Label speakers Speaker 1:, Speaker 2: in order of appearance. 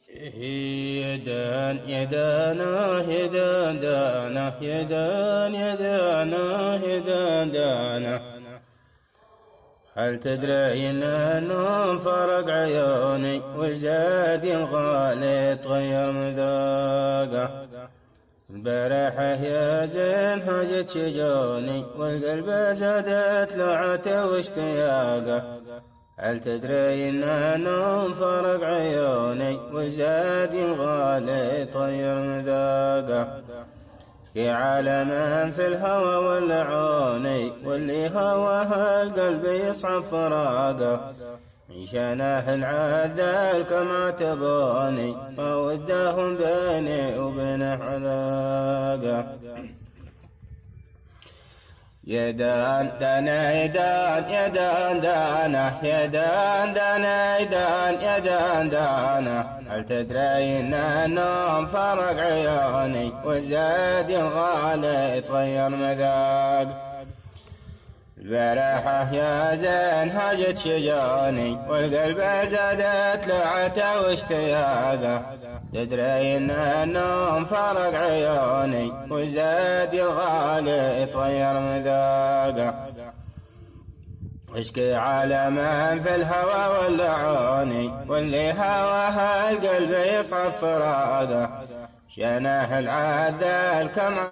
Speaker 1: يدان يدانا يدان دانا يدان يدانا يدان دانا. هل تدري انه فرق عيوني والزاد الغالي تغير مذاقه؟ البارحة يا زين هاجت شجوني والقلب زادت لعته واشتياقه. هل تدري انه فرق عيوني والزاد الغالي طير مذاقه؟ في عالم في الهوى والعوني واللي هواها القلب يصعب فراقه. عشانه العذال كما تبوني ما ودهم بيني وبينه علاقه. يدان دانا يدان يدان دانا يدان دانا يدان يدان دانا. هل تدري ان النوم فرق عيوني والزاد الغالي تغير مذاق؟ البارحة يا زين هاجت شجوني والقلب زادت لعته واشتياقه. تدري ان النوم فرق عيوني والزاد الغالي طير مذاقه. اشكي عالما في الهوى والعوني واللي هواها القلب يصعب فراقه. شانه العذال كما